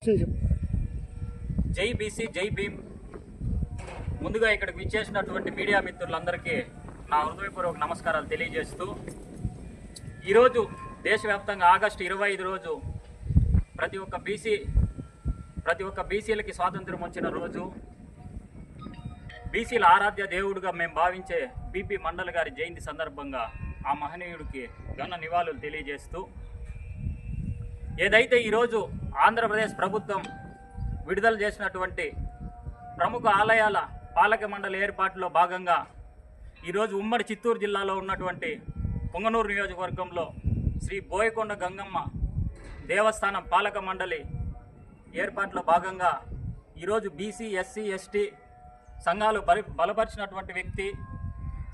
జై బీసీ జై భీమ్. ముందుగా ఇక్కడికి విచ్చేసినటువంటి మీడియా మిత్రులందరికీ నా హృదయపూర్వక నమస్కారాలు తెలియజేస్తూ, ఈరోజు దేశవ్యాప్తంగా ఆగస్టు 25 రోజు ప్రతి ఒక్క బీసీలకి స్వాతంత్రం వచ్చిన రోజు. బీసీల ఆరాధ్య దేవుడుగా మేము భావించే బీపీ మండల్ గారి జయంతి సందర్భంగా ఆ మహనీయుడికి ఘన నివాళులు తెలియజేస్తూ, ఏదైతే ఈరోజు ఆంధ్రప్రదేశ్ ప్రభుత్వం విడుదల చేసినటువంటి ప్రముఖ ఆలయాల పాలక మండలి ఏర్పాటులో భాగంగా ఈరోజు ఉమ్మడి చిత్తూరు జిల్లాలో ఉన్నటువంటి పుంగనూరు నియోజకవర్గంలో శ్రీ బోయకొండ గంగమ్మ దేవస్థానం పాలక మండలి ఏర్పాటులో భాగంగా ఈరోజు బీసీ, ఎస్సీ, ఎస్టీ సంఘాలు బలపరిచినటువంటి వ్యక్తి,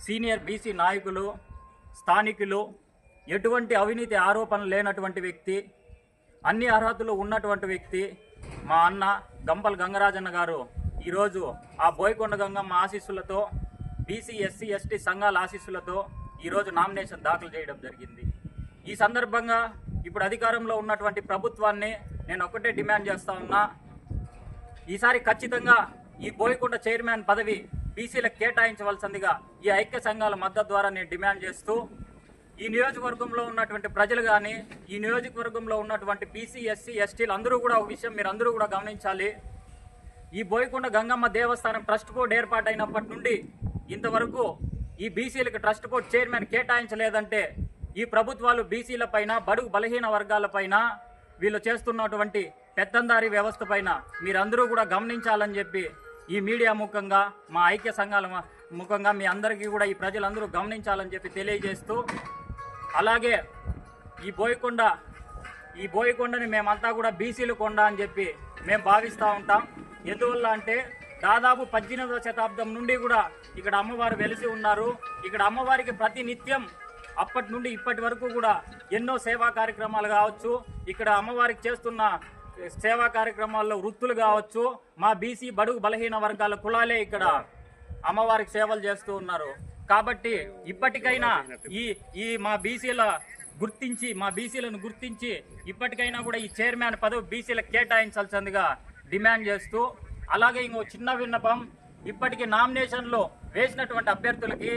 సీనియర్ బీసీ నాయకులు, స్థానికులు, ఎటువంటి అవినీతి ఆరోపణలు లేనటువంటి వ్యక్తి, అన్ని అర్హతలు ఉన్నటువంటి వ్యక్తి మా అన్న గంపల గంగరాజన్న గారు ఈరోజు ఆ బోయకొండ గంగమ్మ ఆశీస్సులతో, బీసీ, ఎస్సీ, ఎస్టీ సంఘాల ఆశీస్సులతో ఈరోజు నామినేషన్ దాఖలు చేయడం జరిగింది. ఈ సందర్భంగా ఇప్పుడు అధికారంలో ఉన్నటువంటి ప్రభుత్వాన్ని నేను ఒకటే డిమాండ్ చేస్తా ఉన్నా, ఈసారి ఖచ్చితంగా ఈ బోయకొండ చైర్మన్ పదవి బీసీలకు కేటాయించవలసిందిగా ఈ ఐక్య సంఘాల మద్దతు ద్వారా నేను డిమాండ్ చేస్తూ, ఈ నియోజకవర్గంలో ఉన్నటువంటి ప్రజలు కానీ, ఈ నియోజకవర్గంలో ఉన్నటువంటి బీసీ, ఎస్సీ, ఎస్టీలు అందరూ కూడా ఒక విషయం మీరు అందరూ కూడా గమనించాలి. ఈ బోయకొండ గంగమ్మ దేవస్థానం ట్రస్ట్ బోర్డు ఏర్పాటైనప్పటి నుండి ఇంతవరకు ఈ బీసీలకు ట్రస్ట్ బోర్డు చైర్మన్ కేటాయించలేదంటే ఈ ప్రభుత్వాలు బీసీల పైన, బడుగు బలహీన వర్గాల పైన వీళ్ళు చేస్తున్నటువంటి పెత్తందారీ వ్యవస్థ పైన మీరందరూ కూడా గమనించాలని చెప్పి ఈ మీడియా ముఖంగా, మా ఐక్య సంఘాల ముఖంగా మీ అందరికీ కూడా ఈ ప్రజలందరూ గమనించాలని చెప్పి తెలియజేస్తూ, అలాగే ఈ బోయకొండని మేమంతా కూడా బీసీల కొండ అని చెప్పి మేము భావిస్తూ ఉంటాం. ఎందువల్ల అంటే దాదాపు 18వ శతాబ్దం నుండి కూడా ఇక్కడ అమ్మవారు వెలిసి ఉన్నారు. ఇక్కడ అమ్మవారికి ప్రతి నిత్యం అప్పటి నుండి ఇప్పటి వరకు కూడా ఎన్నో సేవా కార్యక్రమాలు కావచ్చు, ఇక్కడ అమ్మవారికి చేస్తున్న సేవా కార్యక్రమాల్లో వృత్తులు కావచ్చు, మా బీసీ బడుగు బలహీన వర్గాల కులాలే ఇక్కడ అమ్మవారికి సేవలు చేస్తూ ఉన్నారు. కాబట్టి ఇప్పటికైనా ఈ మా బీసీలను గుర్తించి ఇప్పటికైనా కూడా ఈ చైర్మన్ పదవి బీసీలకు కేటాయించాల్సిందిగా డిమాండ్ చేస్తూ, అలాగే ఇంకో చిన్న విన్నపం, ఇప్పటికీ నామినేషన్లో వేసినటువంటి అభ్యర్థులకి,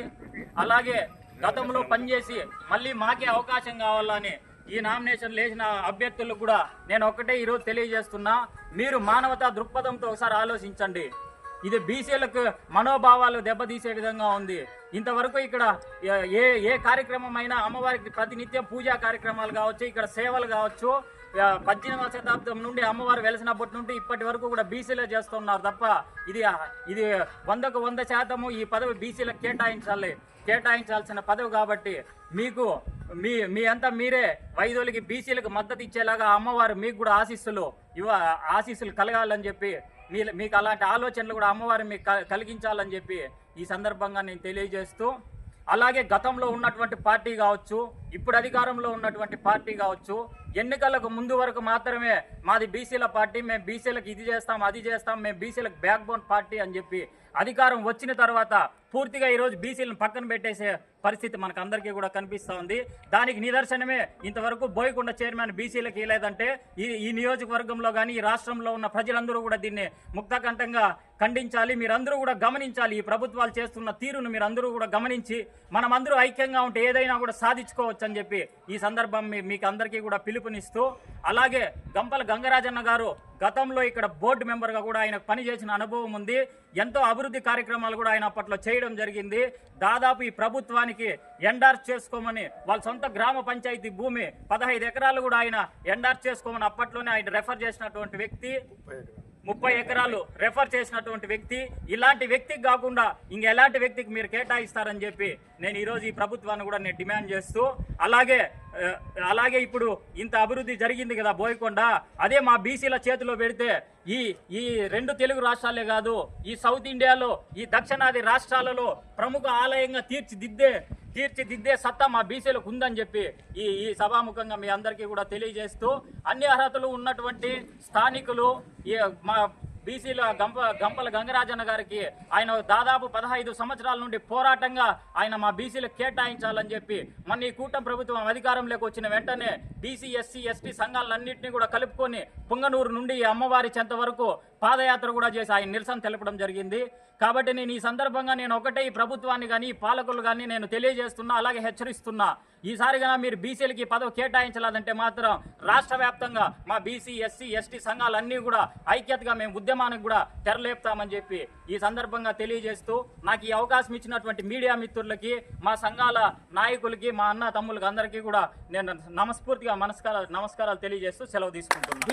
అలాగే గతంలో పనిచేసి మళ్ళీ మాకే అవకాశం కావాలని ఈ నామినేషన్ వేసిన అభ్యర్థులకు కూడా నేను ఒకటే ఈరోజు తెలియజేస్తున్నా, మీరు మానవతా దృక్పథంతో ఒకసారి ఆలోచించండి. ఇది బీసీలకు మనోభావాలు దెబ్బతీసే విధంగా ఉంది. ఇంతవరకు ఇక్కడ ఏ కార్యక్రమం అయినా అమ్మవారికి ప్రతినిత్యం పూజా కార్యక్రమాలు కావచ్చు, ఇక్కడ సేవలు కావచ్చు, 18వ శతాబ్దం నుండి అమ్మవారు వెలిసినప్పటి నుండి ఇప్పటి వరకు కూడా బీసీలే చేస్తున్నారు తప్ప ఇది 100కు 100% ఈ పదవి బీసీలకు కేటాయించాల్సిన పదవి. కాబట్టి మీకు మీ అంతా మీరే వైదొలికి బీసీలకు మద్దతు ఇచ్చేలాగా అమ్మవారు మీకు కూడా ఆశీస్సులు కలగాలని చెప్పి, మీకు అలాంటి ఆలోచనలు కూడా అమ్మవారు మీకు కలిగించాలని చెప్పి ఈ సందర్భంగా నేను తెలియజేస్తూ, అలాగే గతంలో ఉన్నటువంటి పార్టీ కావచ్చు, ఇప్పుడు అధికారంలో ఉన్నటువంటి పార్టీ కావచ్చు, ఎన్నికలకు ముందు వరకు మాత్రమే మాది బీసీల పార్టీ, మేము బీసీలకు ఇది చేస్తాం అది చేస్తాం, మేము బీసీలకు బ్యాక్ బోన్ పార్టీ అని చెప్పి అధికారం వచ్చిన తర్వాత పూర్తిగా ఈరోజు బీసీలను పక్కన పెట్టేసే పరిస్థితి మనకు అందరికీ కూడా కనిపిస్తూ ఉంది. దానికి నిదర్శనమే ఇంతవరకు బోయకొండ చైర్మన్ బీసీలకు ఇవ్వలేదంటే ఈ నియోజకవర్గంలో కానీ ఈ రాష్ట్రంలో ఉన్న ప్రజలందరూ కూడా దీన్ని ముక్తకంఠంగా ఖండించాలి. మీరందరూ కూడా గమనించాలి. ఈ ప్రభుత్వాలు చేస్తున్న తీరును మీరందరూ కూడా గమనించి మనమందరూ ఐక్యంగా ఉంటే ఏదైనా కూడా సాధించుకోవచ్చు అని చెప్పి ఈ సందర్భం మీకు అందరికీ కూడా పిలుపునిస్తూ, అలాగే గంపల గంగరాజన్న గారు గతంలో ఇక్కడ బోర్డు మెంబర్గా కూడా ఆయన పనిచేసిన అనుభవం ఉంది. ఎంతో అభివృద్ధి కార్యక్రమాలు కూడా ఆయన అప్పట్లో చేయడం జరిగింది. దాదాపు ఈ ప్రభుత్వానికి ఎండార్స్ చేసుకోమని వాళ్ళ సొంత గ్రామ పంచాయతీ భూమి 15 ఎకరాలు కూడా ఆయన ఎండార్స్ చేసుకోమని అప్పట్లోనే ఆయన రెఫర్ చేసినటువంటి వ్యక్తి, 30 ఎకరాలు రెఫర్ చేసినటువంటి వ్యక్తి. ఇలాంటి వ్యక్తికి కాకుండా ఇంకెలాంటి వ్యక్తికి మీరు కేటాయిస్తారని చెప్పి నేను ఈరోజు ఈ ప్రభుత్వాన్ని కూడా నేను డిమాండ్ చేస్తూ, అలాగే ఇప్పుడు ఇంత అభివృద్ధి జరిగింది కదా బోయకొండ, అదే మా బీసీల చేతిలో పెడితే ఈ 2 తెలుగు రాష్ట్రాలే కాదు, ఈ సౌత్ ఇండియాలో, ఈ దక్షిణాది రాష్ట్రాలలో ప్రముఖ ఆలయంగా తీర్చిదిద్దే సత్తా మా బీసీలకు ఉందని చెప్పి ఈ సభాముఖంగా మీ అందరికీ కూడా తెలియజేస్తూ, అన్ని అర్హతలు ఉన్నటువంటి స్థానికులు, మా బీసీల గంపల గంగరాజన్న గారికి ఆయన దాదాపు 15 సంవత్సరాల నుండి పోరాటంగా ఆయన మా బీసీలకు కేటాయించాలని చెప్పి మన ఈ కూటమి ప్రభుత్వం అధికారంలోకి వచ్చిన వెంటనే బీసీ ఎస్సీ ఎస్టీ సంఘాలన్నింటినీ కూడా కలుపుకొని పుంగనూరు నుండి అమ్మవారి చెంత వరకు పాదయాత్ర కూడా చేసి ఆయన నిరసన తెలపడం జరిగింది. కాబట్టి నేను ఈ సందర్భంగా నేను ఒకటే ఈ ప్రభుత్వాన్ని కానీ పాలకులు కానీ నేను తెలియజేస్తున్నా, అలాగే హెచ్చరిస్తున్నా, ఈసారిగా మీరు బీసీలకి పదవి కేటాయించలేదంటే మాత్రం రాష్ట్ర వ్యాప్తంగా మా బీసీ ఎస్సీ ఎస్టీ సంఘాలన్నీ కూడా ఐక్యతగా మేము ఉద్యమానికి కూడా తెరలేపుతామని చెప్పి ఈ సందర్భంగా తెలియజేస్తూ నాకు ఈ అవకాశం ఇచ్చినటువంటి మీడియా మిత్రులకి, మా సంఘాల నాయకులకి, మా అన్న తమ్ములకి అందరికీ కూడా నేను మనస్ఫూర్తిగా నమస్కారాలు తెలియజేస్తూ సెలవు తీసుకుంటున్నాను.